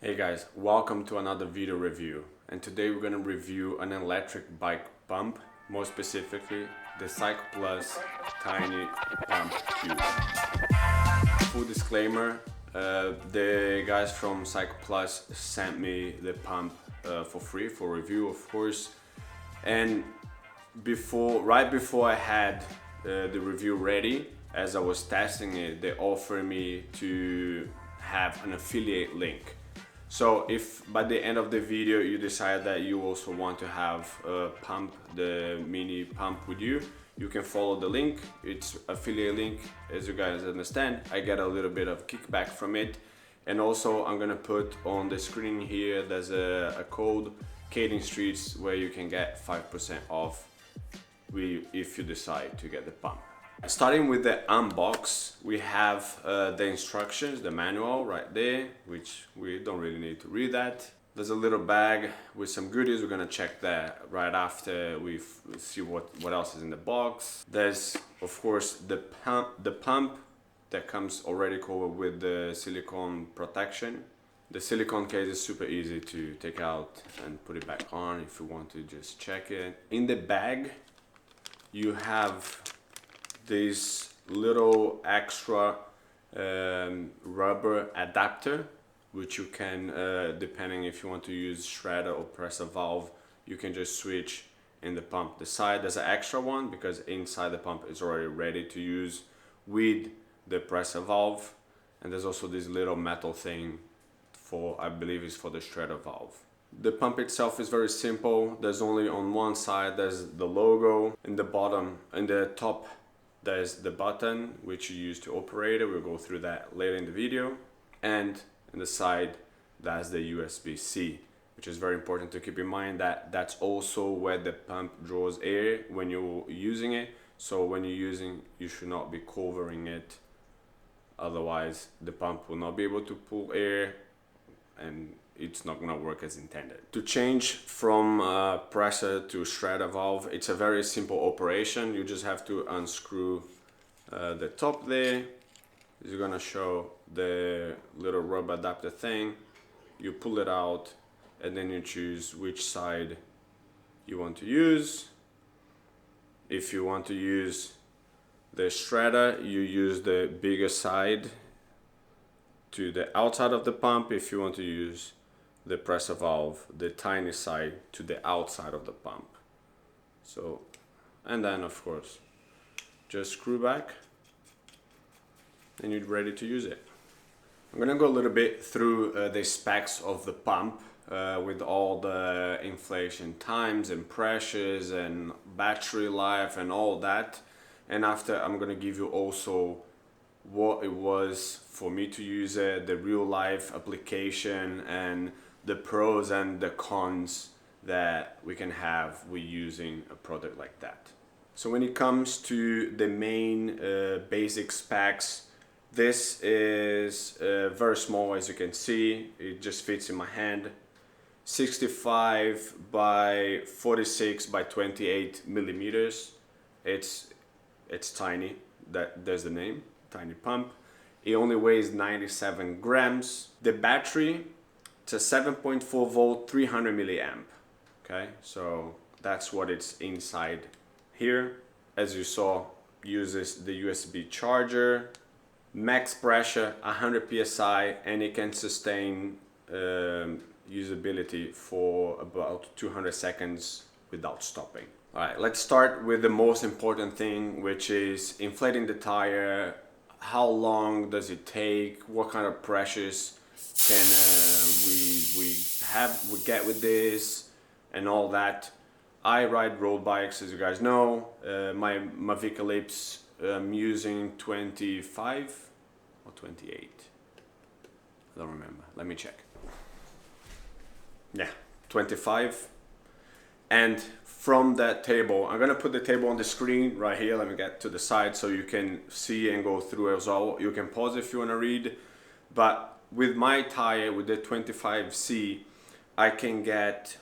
Hey guys, welcome to another video review, and today we're going to review an electric bike pump, more specifically the CYCPLUS Tiny Pump Cube. Full disclaimer, the guys from CYCPLUS sent me the pump for free for review, of course, and right before I had the review ready, as I was testing it, they offered me to have an affiliate link. So if by the end of the video you decide that you also want to have the mini pump with you, you can follow the link. It's affiliate link, as you guys understand. I get a little bit of kickback from it. And also I'm gonna put on the screen here, there's a code, Cading Streets, where you can get 5% off if you decide to get the pump. Starting with the unbox, we have the instructions, the manual right there, which we don't really need to read that. There's a little bag with some goodies. We're gonna check that right after we see what else is in the box. There's of course the pump that comes already covered with the silicone protection. The silicone case is super easy to take out and put it back on if you want to just check it. In the bag, you have this little extra rubber adapter, which you can, depending if you want to use shredder or press a valve, you can just switch in the pump. The side, there's an extra one because inside the pump is already ready to use with the presser valve. And there's also this little metal thing for, I believe is for the shredder valve. The pump itself is very simple. There's only on one side, there's the logo. In the bottom, in the top, there's the button which you use to operate it. We'll go through that later in the video. And in the side, that's the USB-C, which is very important to keep in mind that that's also where the pump draws air when you're using it. So when you're using, you should not be covering it. Otherwise, the pump will not be able to pull air and it's not gonna work as intended. To change from presser to shredder valve, it's a very simple operation. You just have to unscrew the top there. It's gonna show the little rubber adapter thing. You pull it out and then you choose which side you want to use. If you want to use the shredder, you use the bigger side to the outside of the pump. If you want to use the presser valve, the tiny side to the outside of the pump. So, and then of course, just screw back and you're ready to use it. I'm gonna go a little bit through the specs of the pump with all the inflation times and pressures and battery life and all that. And after, I'm gonna give you also what it was for me to use it, the real life application, and the pros and the cons that we can have with using a product like that. So when it comes to the main basic specs, this is very small, as you can see. It just fits in my hand. 65 by 46 by 28 millimeters. It's tiny. There's the name, tiny pump. It only weighs 97 grams. The battery, it's a 7.4 volt, 300 milliamp. Okay, so that's what it's inside here. As you saw, uses the USB charger, max pressure 100 psi, and it can sustain usability for about 200 seconds without stopping. All right, let's start with the most important thing, which is inflating the tire. How long does it take? What kind of pressures can we get with this and all that? I ride road bikes, as you guys know. My Mavic Ellipse, I'm using 25 or 28. I don't remember. Let me check. Yeah, 25. And from that table, I'm gonna put the table on the screen right here. Let me get to the side so you can see and go through as well. You can pause if you wanna read. But with my tire, with the 25C, I can get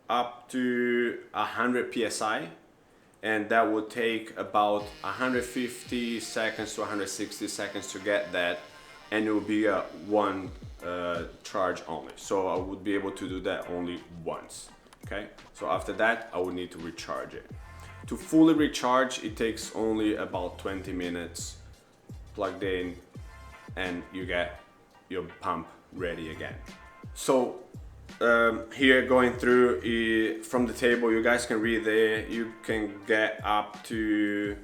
up to 100 psi, and that would take about 150 seconds to 160 seconds to get that and it will be a one charge only. So I would be able to do that only once. Okay, so after that I would need to recharge it. To fully recharge, it takes only about 20 minutes plugged in, and you get your pump ready again. So here going through from the table, you guys can read there, you can get up to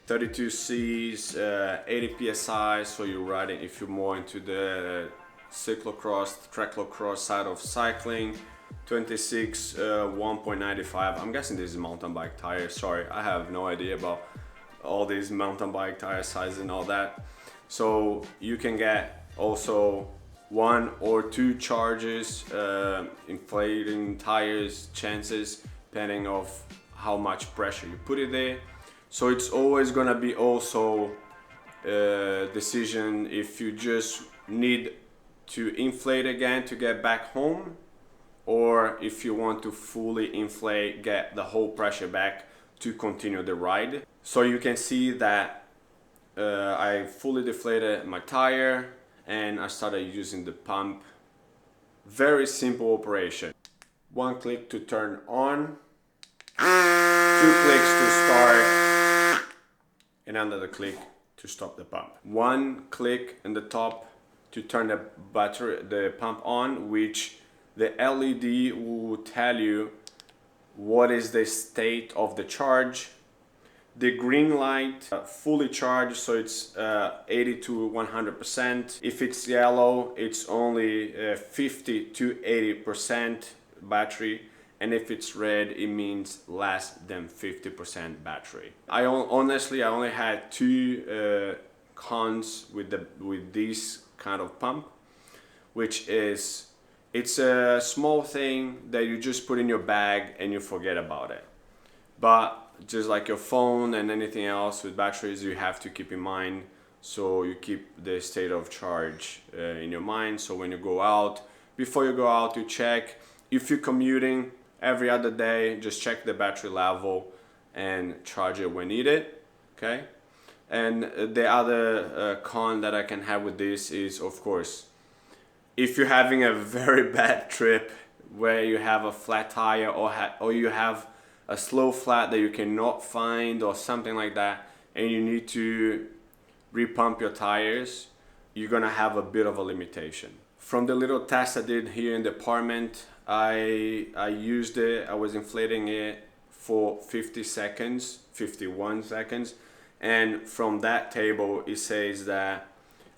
32 Cs, 80 psi. So you're riding, if you're more into the cyclocross, tracklocross side of cycling. 26, 1.95. I'm guessing this is mountain bike tire. Sorry, I have no idea about all these mountain bike tire sizes and all that. So you can get also 1 or 2 charges, inflating tires chances, depending of how much pressure you put it there. So it's always gonna be also a decision if you just need to inflate again to get back home, or if you want to fully inflate, get the whole pressure back to continue the ride. So you can see that I fully deflated my tire and I started using the pump. Very simple operation. 1 click to turn on, 2 clicks to start, and another click to stop the pump. 1 click in the top to turn the pump on, which the LED will tell you what is the state of the charge. The green light fully charged, so it's 80 to 100%. If it's yellow, it's only 50 to 80% battery, and if it's red, it means less than 50% battery. Honestly, I only had 2 cons with this kind of pump, which is it's a small thing that you just put in your bag and you forget about it. But just like your phone and anything else with batteries, you have to keep in mind. So you keep the state of charge in your mind. So when you go out, before you go out, you check. If you're commuting every other day, just check the battery level and charge it when needed. Okay. And the other con that I can have with this is, of course, if you're having a very bad trip where you have a flat tire or you have a slow flat that you cannot find or something like that, and you need to repump your tires, you're gonna have a bit of a limitation. From the little test I did here in the apartment, I used it, I was inflating it for 50 seconds, 51 seconds, and from that table it says that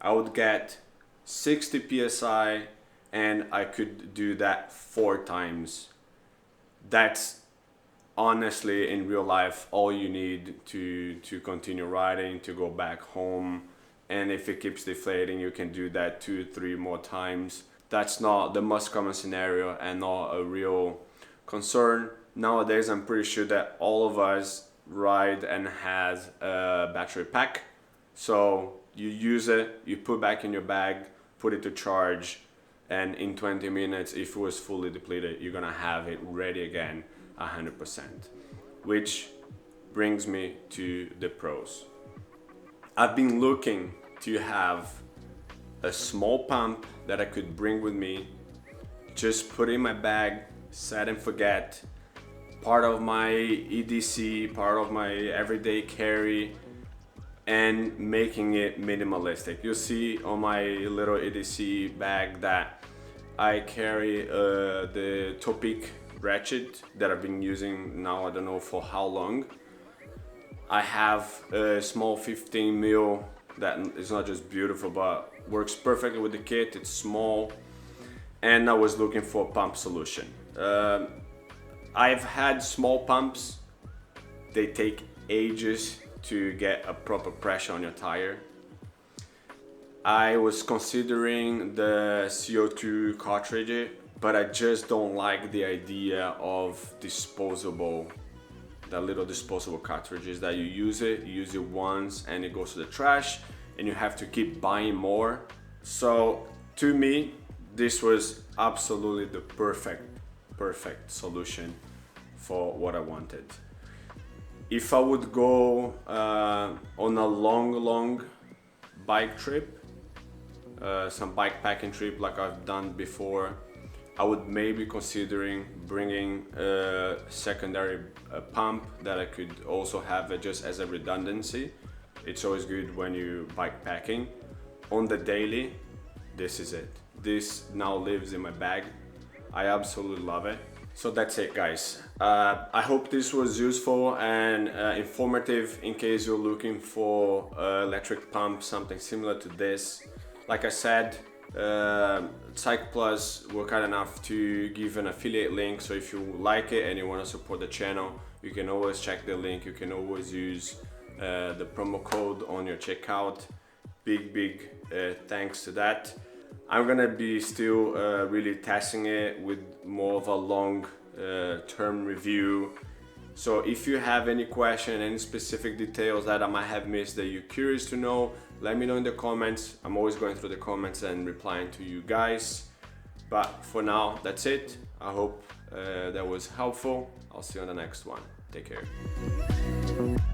I would get 60 psi and I could do that 4 times. That's honestly in real life all you need to continue riding, to go back home. And if it keeps deflating, you can do that 2-3 more times. That's not the most common scenario and not a real concern. Nowadays I'm pretty sure that all of us ride and has a battery pack, so you use it, you put back in your bag, put it to charge, and in 20 minutes, if it was fully depleted, you're gonna have it ready again 100%. Which brings me to the pros. I've been looking to have a small pump that I could bring with me, just put in my bag, set and forget, part of my EDC, part of my everyday carry, and making it minimalistic. You'll see on my little EDC bag that I carry the Topic ratchet that I've been using now, I don't know for how long. I have a small 15 mil that is not just beautiful but works perfectly with the kit. It's small, and I was looking for a pump solution. I've had small pumps, they take ages to get a proper pressure on your tire. I was considering the CO2 cartridge, but I just don't like the idea of the little disposable cartridges that you use it once and it goes to the trash and you have to keep buying more. So to me, this was absolutely the perfect solution for what I wanted. If I would go on a long bike trip, some bike packing trip like I've done before, I would maybe considering bringing a secondary pump that I could also have just as a redundancy. It's always good when you bike packing. On the daily, this is it. This now lives in my bag. I absolutely love it. So that's it, guys. I hope this was useful and informative in case you're looking for electric pump, something similar to this. Like I said, CYCPLUS were kind enough to give an affiliate link, so if you like it and you want to support the channel, you can always check the link. You can always use the promo code on your checkout. Big thanks to that. I'm gonna be still really testing it with more of a long term review. So if you have any question, any specific details that I might have missed that you're curious to know, let me know in the comments. I'm always going through the comments and replying to you guys. But for now, that's it. I hope that was helpful. I'll see you on the next one. Take care.